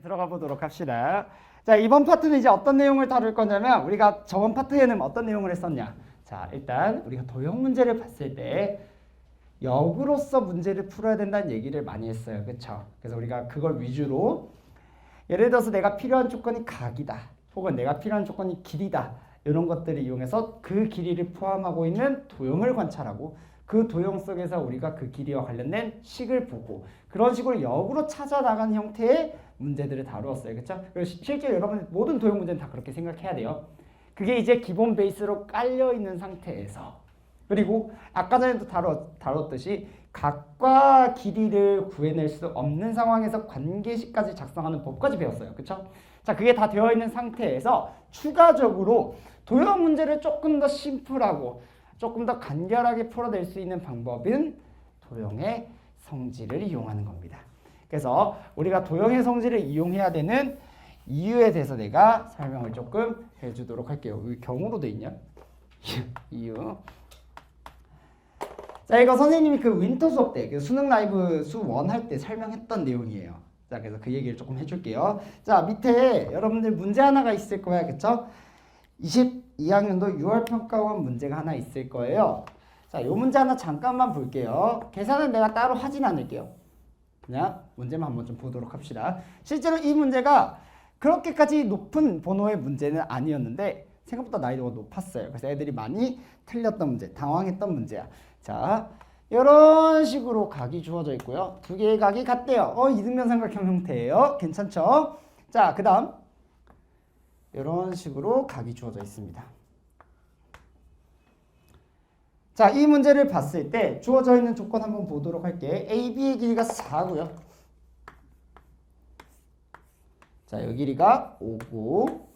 들어가 보도록 합시다. 자, 이번 파트는 이제 어떤 내용을 다룰 거냐면 우리가 저번 파트에는 어떤 내용을 했었냐. 자, 일단 우리가 도형 문제를 봤을 때 역으로서 문제를 풀어야 된다는 얘기를 많이 했어요. 그렇죠? 그래서 우리가 그걸 위주로 예를 들어서 내가 필요한 조건이 각이다. 혹은 내가 필요한 조건이 길이다. 이런 것들을 이용해서 그 길이를 포함하고 있는 도형을 관찰하고 그 도형 속에서 우리가 그 길이와 관련된 식을 보고 그런 식으로 역으로 찾아나가는 형태의 문제들을 다루었어요. 그렇죠? 그리고 실제로 여러분 모든 도형 문제는 다 그렇게 생각해야 돼요. 그게 이제 기본 베이스로 깔려 있는 상태에서 그리고 아까 전에도 다뤘듯이 각과 길이를 구해낼 수 없는 상황에서 관계식까지 작성하는 법까지 배웠어요. 그렇죠? 자, 그게 다 되어 있는 상태에서 추가적으로 도형 문제를 조금 더 심플하고 조금 더 간결하게 풀어낼 수 있는 방법은 도형의 성질을 이용하는 겁니다. 그래서 우리가 도형의 성질을 이용해야 되는 이유에 대해서 내가 설명을 조금 해주도록 할게요. 왜 경우로 돼 있냐? 이유. 자, 이거 선생님이 그 윈터 수업 때, 그 수능 라이브 수 1 할 때 설명했던 내용이에요. 자, 그래서 그 얘기를 조금 해줄게요. 자, 밑에 여러분들 문제 하나가 있을 거야, 그쵸? 22학년도 6월 평가원 문제가 하나 있을 거예요. 자, 요 문제 하나 잠깐만 볼게요. 계산은 내가 따로 하진 않을게요. 그냥 문제만 한번 좀 보도록 합시다. 실제로 이 문제가 그렇게까지 높은 번호의 문제는 아니었는데 생각보다 난이도가 높았어요. 그래서 애들이 많이 틀렸던 문제, 당황했던 문제야. 자, 이런 식으로 각이 주어져 있고요. 두 개의 각이 같대요. 이등변 삼각형 형태예요. 괜찮죠? 자, 그 다음 이런 식으로 각이 주어져 있습니다. 자, 이 문제를 봤을 때 주어져 있는 조건 한번 보도록 할게. AB의 길이가 4고요. 자, 이 길이가 5고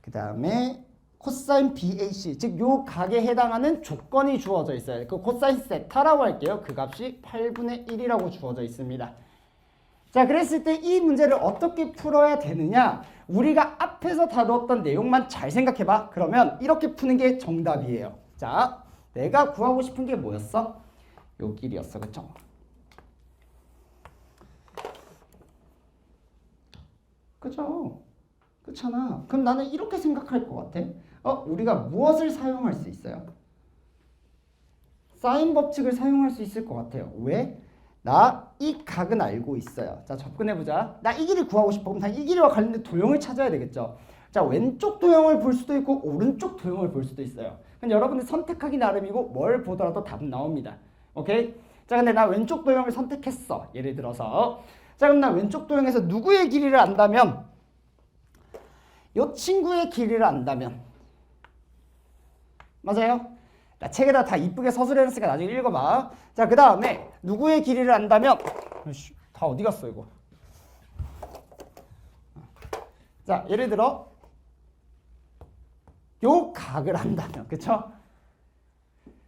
그 다음에 코사인 BAC, 즉 요 각에 해당하는 조건이 주어져 있어요. 그 코사인 세타라고 할게요. 그 값이 8분의 1이라고 주어져 있습니다. 자, 그랬을 때 이 문제를 어떻게 풀어야 되느냐? 우리가 앞에서 다뤘던 내용만 잘 생각해봐. 그러면 이렇게 푸는 게 정답이에요. 자, 내가 구하고 싶은 게 뭐였어? 요 길이였어. 그쵸? 그죠? 그렇잖아. 그럼 나는 이렇게 생각할 것 같아. 우리가 무엇을 사용할 수 있어요? 사인 법칙을 사용할 수 있을 것 같아요. 왜? 나 이 각은 알고 있어요. 자, 접근해보자. 나 이 길이 구하고 싶어. 그럼 다 이 길이와 관련된 도형을 찾아야 되겠죠. 자, 왼쪽 도형을 볼 수도 있고 오른쪽 도형을 볼 수도 있어요. 근데 여러분들 선택하기 나름이고 뭘 보더라도 답은 나옵니다. 오케이? 자, 근데 나 왼쪽 도형을 선택했어. 예를 들어서. 자, 그럼 나 왼쪽 도형에서 누구의 길이를 안다면 이 친구의 길이를 안다면 맞아요? 나 책에다 다 이쁘게 서술해놨으니까 나중에 읽어봐. 자, 그 다음에 누구의 길이를 안다면 다 어디 갔어 이거. 자, 예를 들어 요 각을 안다면, 그쵸?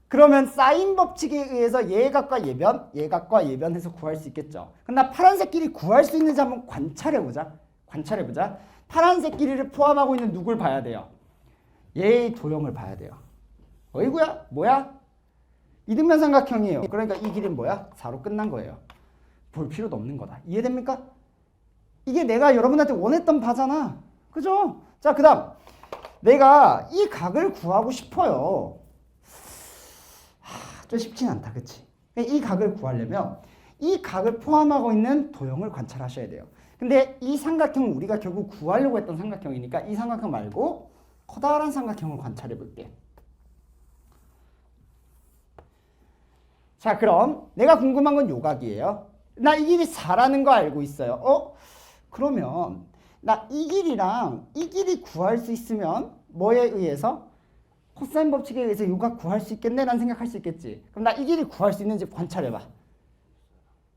그러면 사인 법칙에 의해서 예각과 예변, 예각과 예변해서 구할 수 있겠죠. 그럼 나 파란색 길이 구할 수 있는지 한번 관찰해보자. 파란색 길이를 포함하고 있는 누굴 봐야 돼요? 얘의 도형을 봐야 돼요. 어이구야? 뭐야? 이등변 삼각형이에요. 그러니까 이 길이는 뭐야? 4로 끝난 거예요. 볼 필요도 없는 거다. 이해됩니까? 이게 내가 여러분한테 원했던 바잖아. 그죠? 자, 그 다음 내가 이 각을 구하고 싶어요. 좀 쉽진 않다. 그치? 이 각을 구하려면 이 각을 포함하고 있는 도형을 관찰하셔야 돼요. 근데 이 삼각형은 우리가 결국 구하려고 했던 삼각형이니까 이 삼각형 말고 커다란 삼각형을 관찰해 볼게. 자, 그럼 내가 궁금한 건 요 각이에요. 나 이 길이 4라는 거 알고 있어요. 그러면 나 이 길이랑 이 길이 구할 수 있으면 뭐에 의해서? 코사인 법칙에 의해서 요 각 구할 수 있겠네? 라는 생각할 수 있겠지. 그럼 나 이 길이 구할 수 있는지 관찰해봐.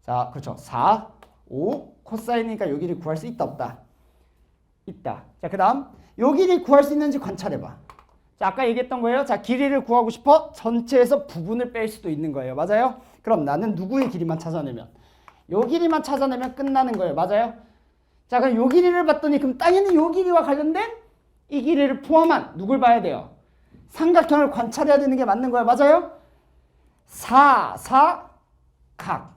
자, 그렇죠. 4, 5, 코사인이니까 요 길이 구할 수 있다, 없다? 있다. 자, 그 다음 요 길이 구할 수 있는지 관찰해봐. 자, 아까 얘기했던 거예요. 자, 길이를 구하고 싶어? 전체에서 부분을 뺄 수도 있는 거예요. 맞아요? 그럼 나는 누구의 길이만 찾아내면? 요 길이만 찾아내면 끝나는 거예요. 맞아요? 자, 그럼 요 길이를 봤더니 그럼 당연히 요 길이와 관련된 이 길이를 포함한 누굴 봐야 돼요? 삼각형을 관찰해야 되는 게 맞는 거예요. 맞아요? 4, 각.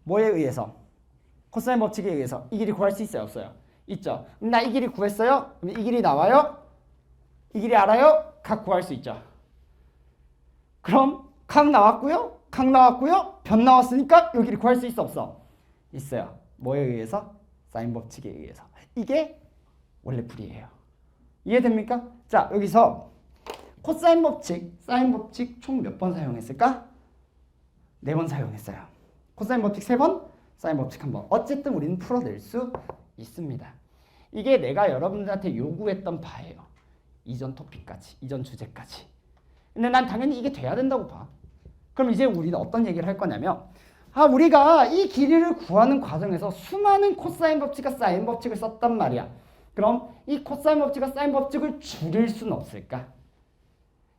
뭐에 의해서? 코사인 법칙에 의해서 이 길이 구할 수 있어요? 없어요? 있죠. 그럼 나 이 길이 구했어요? 그럼 이 길이 나와요? 이 길이 알아요? 각 구할 수 있죠. 그럼 각 나왔고요. 각 나왔고요. 변 나왔으니까 이 길이 구할 수 있어 없어? 있어요. 뭐에 의해서? 사인 법칙에 의해서. 이게 원래 풀이에요. 이해됩니까? 자, 여기서 코사인 법칙, 사인 법칙 총 몇 번 사용했을까? 4번 사용했어요. 코사인 법칙 3번, 사인 법칙 1번. 어쨌든 우리는 풀어낼 수 있습니다. 이게 내가 여러분들한테 요구했던 바예요. 이전 토픽까지, 이전 주제까지. 근데 난 당연히 이게 돼야 된다고 봐. 그럼 이제 우리는 어떤 얘기를 할 거냐면 우리가 이 길이를 구하는 과정에서 수많은 코사인 법칙과 사인 법칙을 썼단 말이야. 그럼 이 코사인 법칙과 사인 법칙을 줄일 수는 없을까?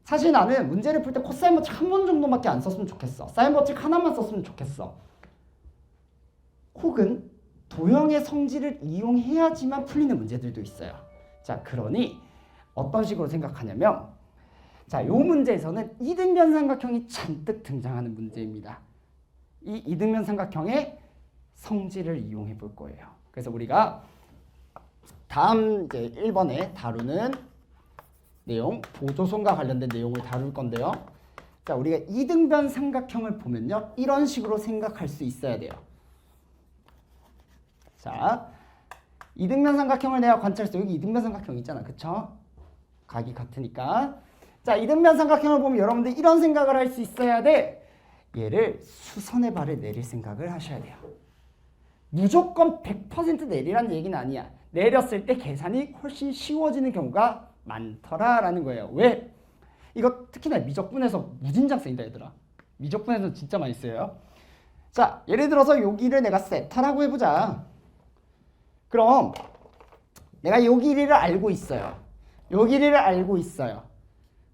사실 나는 문제를 풀 때 코사인 법칙 1번 정도밖에 안 썼으면 좋겠어. 사인 법칙 하나만 썼으면 좋겠어. 혹은 도형의 성질을 이용해야지만 풀리는 문제들도 있어요. 자, 그러니 어떤 식으로 생각하냐면 자, 요 문제에서는 이등변 삼각형이 잔뜩 등장하는 문제입니다. 이 이등변 삼각형의 성질을 이용해 볼 거예요. 그래서 우리가 다음 이제 1번에 다루는 내용, 보조선과 관련된 내용을 다룰 건데요. 자, 우리가 이등변 삼각형을 보면요. 이런 식으로 생각할 수 있어야 돼요. 자, 이등변 삼각형을 내가 관찰했어. 여기 이등변 삼각형 있잖아. 그쵸? 각이 같으니까. 자, 이등변 삼각형을 보면 여러분들 이런 생각을 할 수 있어야 돼. 얘를 수선의 발을 내릴 생각을 하셔야 돼요. 무조건 100% 내리라는 얘기는 아니야. 내렸을 때 계산이 훨씬 쉬워지는 경우가 많더라라는 거예요. 왜? 이거 특히나 미적분에서 무진장 쓰인다 얘들아. 미적분에서 진짜 많이 써요. 자, 예를 들어서 여기를 내가 세타라고 해보자. 그럼 내가 요 길이를 알고 있어요. 요 길이를 알고 있어요.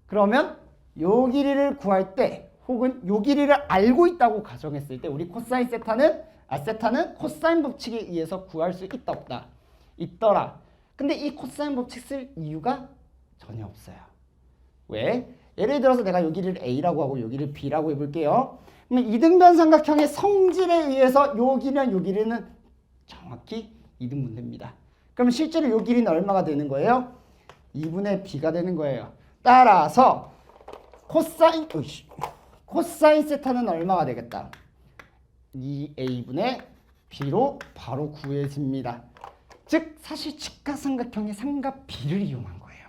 그러면 요 길이를 구할 때 혹은 요 길이를 알고 있다고 가정했을 때 우리 코사인 세타는 코사인 법칙에 의해서 구할 수 있다 없다? 있더라. 근데 이 코사인 법칙 쓸 이유가 전혀 없어요. 왜? 예를 들어서 내가 요 길이를 A라고 하고 요 길이를 B라고 해볼게요. 그러면 이등변 삼각형의 성질에 의해서 요 길이랑 요 길이는 정확히 이등분됩니다. 그럼 실제로 요 길이는 얼마가 되는 거예요? 2분의 B가 되는 거예요. 따라서 코사인 세타는 얼마가 되겠다? 2A분의 B로 바로 구해집니다. 즉 사실 직각삼각형의 삼각 B를 이용한 거예요.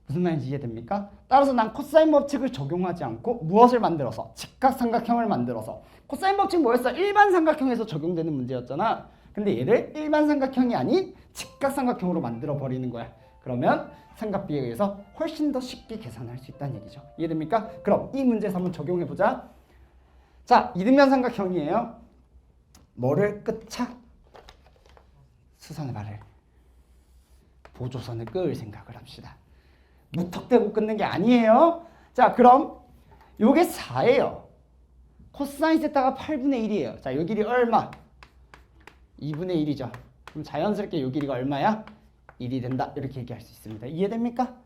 무슨 말인지 이해됩니까? 따라서 난 코사인 법칙을 적용하지 않고 무엇을 만들어서? 직각삼각형을 만들어서. 코사인 법칙 뭐였어? 일반 삼각형에서 적용되는 문제였잖아. 근데 얘를 일반 삼각형이 아닌 직각삼각형으로 만들어 버리는 거야. 그러면 삼각 B에 의해서 훨씬 더 쉽게 계산할 수 있다는 얘기죠. 이해됩니까? 그럼 이 문제에서 한번 적용해 보자. 자, 이등변 삼각형이에요. 뭐를 끝착? 수선의 발을 보조선을 끌 생각을 합시다. 무턱대고 끊는 게 아니에요. 자, 그럼 요게 4예요. 코사인 세타가 8분의 1이에요. 자, 요 길이 얼마? 2분의 1이죠. 그럼 자연스럽게 요 길이가 얼마야? 1이 된다. 이렇게 얘기할 수 있습니다. 이해됩니까?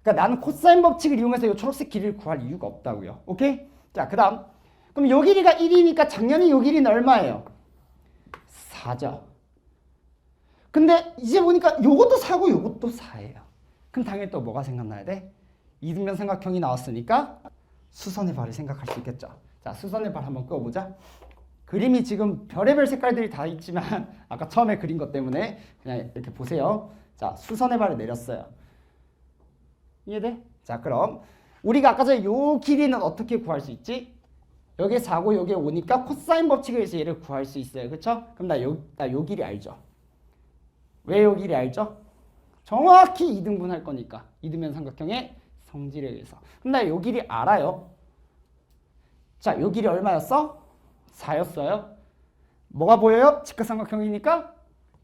그러니까 나는 코사인 법칙을 이용해서 요 초록색 길이를 구할 이유가 없다고요. 오케이? 자, 그 다음. 그럼 요 길이가 1이니까 작년에 요 길이는 얼마예요? 4죠. 근데 이제 보니까 요것도 4고 요것도 4예요. 그럼 당연히 또 뭐가 생각나야 돼? 이등변 삼각형이 나왔으니까 수선의 발을 생각할 수 있겠죠. 자, 수선의 발 한번 그어보자. 그림이 지금 별의별 색깔들이 다 있지만 아까 처음에 그린 것 때문에 그냥 이렇게 보세요. 자, 수선의 발을 내렸어요. 이해돼? 자, 그럼 우리가 아까 전에 요 길이는 어떻게 구할 수 있지? 여기 4고 여기 5니까 코사인 법칙에 의해서 얘를 구할 수 있어요. 그쵸? 그럼 나 요 길이 알죠? 왜 요 길이 알죠? 정확히 이등분할 거니까. 이등변 삼각형의 성질에 의해서. 그럼 나 요 길이 알아요. 자, 요 길이 얼마였어? 4였어요. 뭐가 보여요? 직각삼각형이니까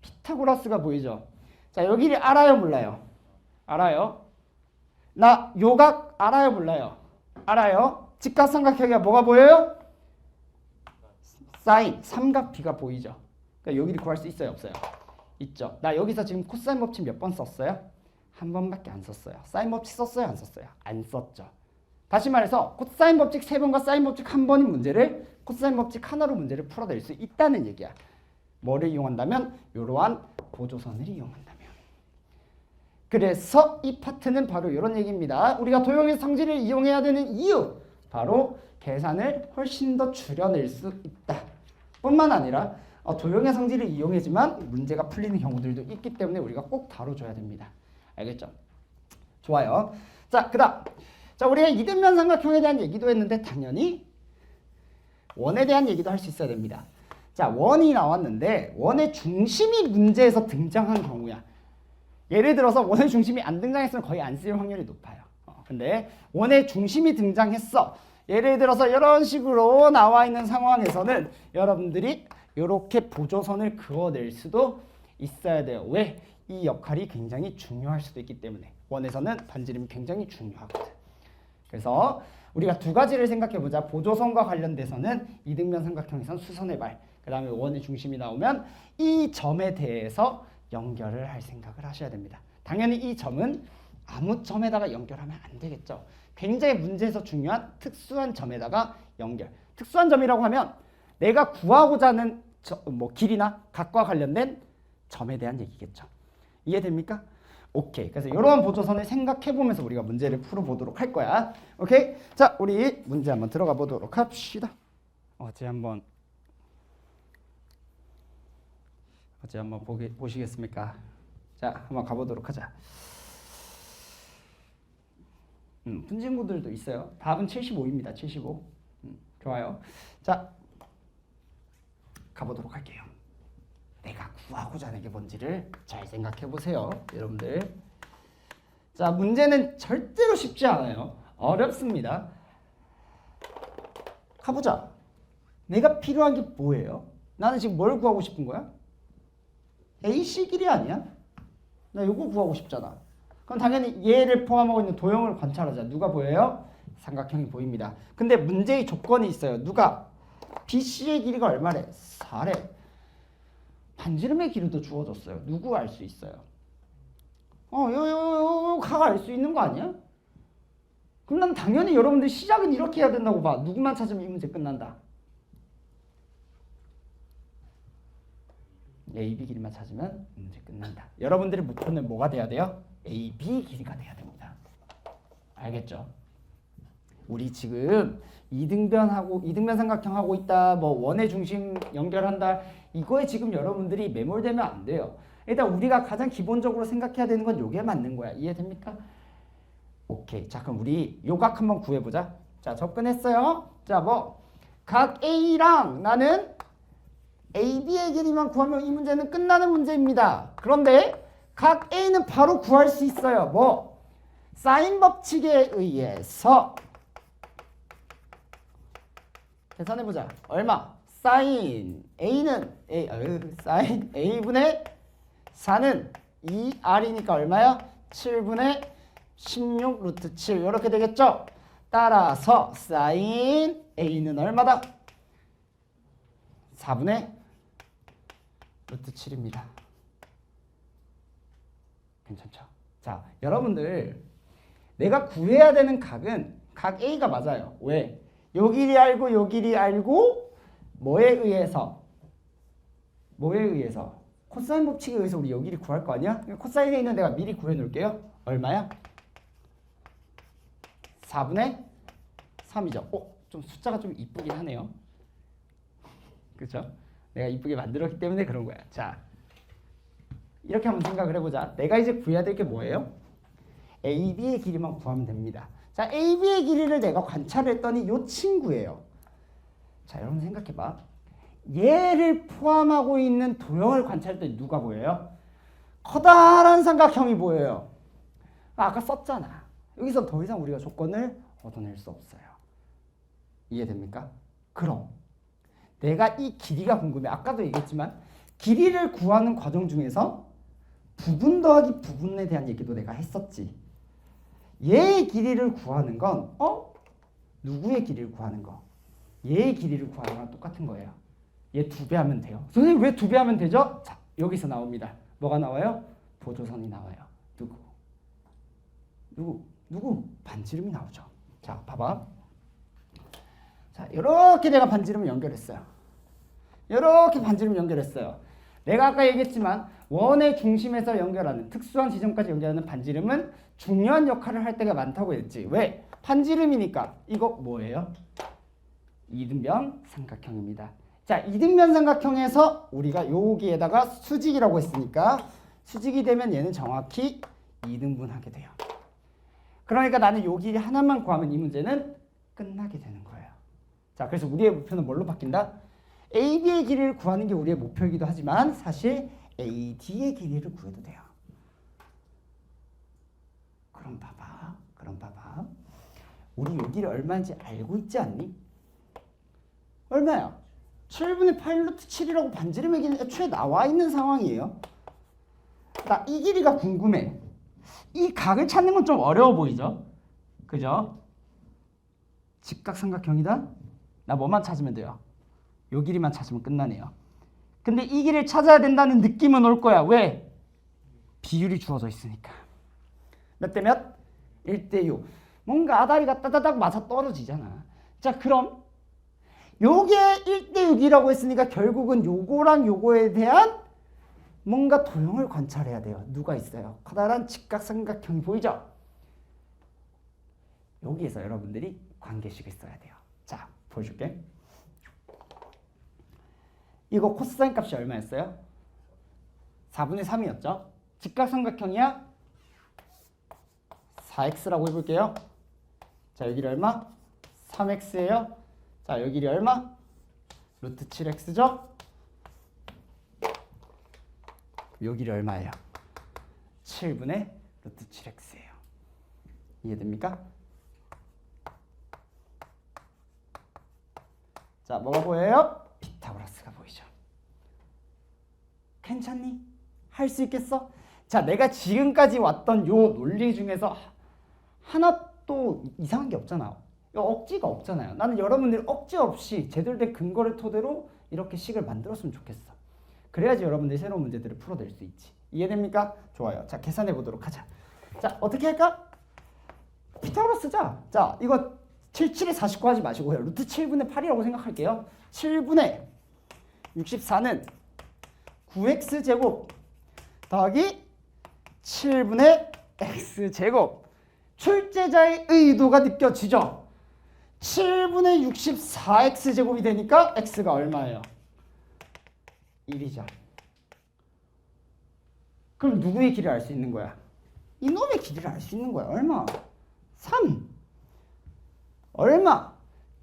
피타고라스가 보이죠. 자, 요 길이 알아요, 몰라요? 알아요. 나 요각 알아요, 몰라요? 알아요. 직각삼각형이 뭐가 보여요? 사인, 삼각 B가 보이죠. 그러니까 요 길이 구할 수 있어요, 없어요? 있죠. 나 여기서 지금 코사인 법칙 몇 번 썼어요? 한 번밖에 안 썼어요. 사인 법칙 썼어요, 안 썼어요? 안 썼죠. 다시 말해서 코사인 법칙 3번과 사인 법칙 1번인 문제를 코사인 법칙 하나로 문제를 풀어낼 수 있다는 얘기야. 뭐를 이용한다면? 이러한 보조선을 이용한다면. 그래서 이 파트는 바로 이런 얘기입니다. 우리가 도형의 성질을 이용해야 되는 이유, 바로 계산을 훨씬 더 줄여낼 수 있다. 뿐만 아니라 도형의 성질을 이용해지만 문제가 풀리는 경우들도 있기 때문에 우리가 꼭 다뤄줘야 됩니다. 알겠죠? 좋아요. 자, 그다음. 자, 우리가 이등변 삼각형에 대한 얘기도 했는데 당연히 원에 대한 얘기도 할 수 있어야 됩니다. 자, 원이 나왔는데 원의 중심이 문제에서 등장한 경우야. 예를 들어서 원의 중심이 안 등장했으면 거의 안 쓰일 확률이 높아요. 근데 원의 중심이 등장했어. 예를 들어서 이런 식으로 나와 있는 상황에서는 여러분들이 이렇게 보조선을 그어낼 수도 있어야 돼요. 왜? 이 역할이 굉장히 중요할 수도 있기 때문에. 원에서는 반지름이 굉장히 중요하거든. 그래서 우리가 두 가지를 생각해보자. 보조선과 관련돼서는 이등변 삼각형에선 수선의 발, 그 다음에 원의 중심이 나오면 이 점에 대해서 연결을 할 생각을 하셔야 됩니다. 당연히 이 점은 아무 점에다가 연결하면 안 되겠죠. 굉장히 문제에서 중요한 특수한 점에다가 연결. 특수한 점이라고 하면 내가 구하고자 하는 길이나 각과 관련된 점에 대한 얘기겠죠. 이해됩니까? 오케이. 그래서 이러한 보조선을 생각해보면서 우리가 문제를 풀어보도록 할 거야. 오케이? 자, 우리 문제 한번 들어가 보도록 합시다. 어제 한번 보시겠습니까? 자, 한번 가보도록 하자. 분진구들도 있어요. 답은 75입니다. 75. 좋아요. 자, 가보도록 할게요. 내가 구하고자 하는 게 뭔지를 잘 생각해 보세요, 여러분들. 자, 문제는 절대로 쉽지 않아요. 어렵습니다. 가보자. 내가 필요한 게 뭐예요? 나는 지금 뭘 구하고 싶은 거야? AC 길이 아니야? 나 이거 구하고 싶잖아. 그럼 당연히 얘를 포함하고 있는 도형을 관찰하자. 누가 보여요? 삼각형이 보입니다. 근데 문제의 조건이 있어요. 누가? BC의 길이가 얼마래? 4래. 반지름의 길이도 주어졌어요. 누구 알 수 있어요? 가가 알 수 있는 거 아니야? 그럼 난 당연히 여러분들 시작은 이렇게 해야 된다고 봐. 누구만 찾으면 이 문제 끝난다. AB 길이만 찾으면 문제 끝난다. 여러분들의 목표는 뭐가 돼야 돼요? AB 길이가 돼야 됩니다. 알겠죠? 우리 지금 이등변 삼각형 하고 있다. 뭐 원의 중심 연결한다. 이거에 지금 여러분들이 매몰되면 안 돼요. 일단 우리가 가장 기본적으로 생각해야 되는 건 요게 맞는 거야. 이해됩니까? 오케이. 자, 그럼 우리 요 각 한번 구해보자. 자, 접근했어요. 자, 각 A랑 나는 AB의 길이만 구하면 이 문제는 끝나는 문제입니다. 그런데 각 A는 바로 구할 수 있어요. 사인 법칙에 의해서 계산해보자. 얼마? 사인 A는 사인 A분의 4는 2R이니까 얼마야? 7분의 16 루트 7 이렇게 되겠죠? 따라서 사인 A는 얼마다? 4분의 루트 7입니다. 괜찮죠? 자, 여러분들 내가 구해야 되는 각은 각 A가 맞아요. 왜? 요 길이 알고 요 길이 알고 뭐에 의해서 코사인 법칙에 의해서 우리 요 길이 구할 거 아니야? 코사인에 있는 내가 미리 구해 놓을게요. 얼마야? 4분의 3이죠. 좀 숫자가 좀 이쁘긴 하네요. 그렇죠? 내가 이쁘게 만들었기 때문에 그런 거야. 자, 이렇게 한번 생각을 해보자. 내가 이제 구해야 될 게 뭐예요? AB의 길이만 구하면 됩니다. 자, AB의 길이를 내가 관찰했더니 이 친구예요. 자, 여러분 생각해봐. 얘를 포함하고 있는 도형을 관찰했더니 누가 보여요? 커다란 삼각형이 보여요. 아까 썼잖아. 여기서 더 이상 우리가 조건을 얻어낼 수 없어요. 이해됩니까? 그럼 내가 이 길이가 궁금해. 아까도 얘기했지만 길이를 구하는 과정 중에서 부분 더하기 부분에 대한 얘기도 내가 했었지. 얘의 길이를 구하는 건 누구의 길이를 구하는 거? 얘의 길이를 구하는 거랑 똑같은 거예요. 얘 2배 하면 돼요. 선생님 왜 2배 하면 되죠? 자, 여기서 나옵니다. 뭐가 나와요? 보조선이 나와요. 누구? 반지름이 나오죠. 자, 봐봐. 자, 이렇게 내가 반지름을 연결했어요. 이렇게 반지름 연결했어요. 내가 아까 얘기했지만 원의 중심에서 연결하는 특수한 지점까지 연결하는 반지름은 중요한 역할을 할 때가 많다고 했지. 왜? 반지름이니까. 이거 뭐예요? 이등변 삼각형입니다. 자, 이등변 삼각형에서 우리가 여기에다가 수직이라고 했으니까 수직이 되면 얘는 정확히 2등분하게 돼요. 그러니까 나는 요 길이 하나만 구하면 이 문제는 끝나게 되는 거예요. 자, 그래서 우리의 목표는 뭘로 바뀐다? AB의 길이를 구하는 게 우리의 목표이기도 하지만 사실 AD의 길이를 구해도 돼요. 그럼 봐봐. 우리 여기를 얼마인지 알고 있지 않니? 얼마야? 7분의 8 루트 7이라고 반지름의 길이는 애초에 나와 있는 상황이에요. 나 이 길이가 궁금해. 이 각을 찾는 건 좀 어려워 보이죠? 그죠? 직각삼각형이다? 나 뭐만 찾으면 돼요? 요 길이만 찾으면 끝나네요. 근데 이 길이를 찾아야 된다는 느낌은 올 거야. 왜? 비율이 주어져 있으니까. 몇 대 몇? 1대 6. 뭔가 아다리가 따다닥 맞아 떨어지잖아. 자, 그럼 요게 1대 6이라고 했으니까 결국은 요거랑 요거에 대한 뭔가 도형을 관찰해야 돼요. 누가 있어요? 커다란 직각삼각형이 보이죠? 여기에서 여러분들이 관계식을 써야 돼요. 자, 보여줄게. 이거 코사인 값이 얼마였어요? 4분의 3이었죠? 직각삼각형이야? 4x라고 해볼게요. 자, 여기를 얼마? 3x예요. 자, 여기를 얼마? 루트 7x죠? 여기를 얼마예요? 7분의 루트 7x예요. 이해됩니까? 자, 뭐가 보여요? 피타고라스가 보이죠. 괜찮니? 할 수 있겠어? 자, 내가 지금까지 왔던 요 논리 중에서 하나도 이상한 게 없잖아. 억지가 없잖아요. 나는 여러분들이 억지 없이 제대로 된 근거를 토대로 이렇게 식을 만들었으면 좋겠어. 그래야지 여러분들이 새로운 문제들을 풀어낼 수 있지. 이해됩니까? 좋아요. 자, 계산해 보도록 하자. 자, 어떻게 할까? 피타고라스 쓰자. 자, 이거 77에 49 하지 마시고요. 루트 7분의 8이라고 생각할게요. 7분의 64는 9x제곱 더하기 7분의 x제곱. 출제자의 의도가 느껴지죠? 7분의 64x제곱이 되니까 x가 얼마예요? 1이죠. 그럼 누구의 길이를 알 수 있는 거야? 이놈의 길이를 알 수 있는 거야. 얼마? 3. 얼마?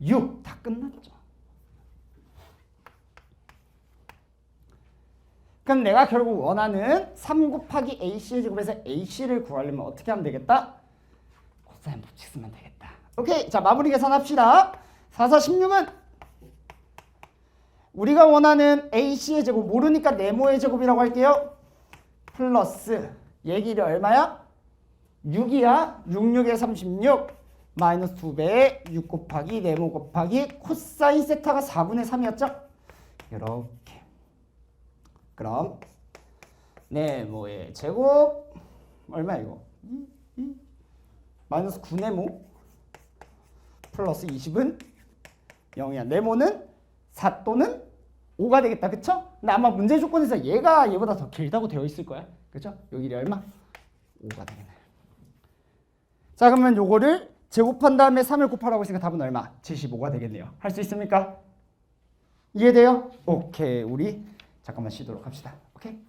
6. 다 끝났죠. 그럼 내가 결국 원하는 3 곱하기 AC의 제곱에서 AC를 구하려면 어떻게 하면 되겠다? 코사인 법칙 쓰면 되겠다. 오케이. 자, 마무리 계산합시다. 4, 4, 16은 우리가 원하는 AC의 제곱 모르니까 네모의 제곱이라고 할게요. 플러스 얘 길이 얼마야? 6이야. 6, 6에 36 마이너스 2배에 6 곱하기 네모 곱하기 코사인 세타가 4분의 3이었죠? 이렇게. 그럼 네모의 제곱 얼마야 이거? 마이너스 9네모 플러스 20은 0이야. 네모는 4 또는 5가 되겠다. 그쵸? 근데 아마 문제 조건에서 얘가 얘보다 더 길다고 되어 있을 거야. 그쵸? 여기 얼마? 5가 되겠네. 자, 그러면 요거를 제곱한 다음에 3을 곱하라고 했으니까 답은 얼마? 75가 되겠네요. 할 수 있습니까? 이해돼요? 오케이. 우리 잠깐만 쉬도록 합시다. 오케이?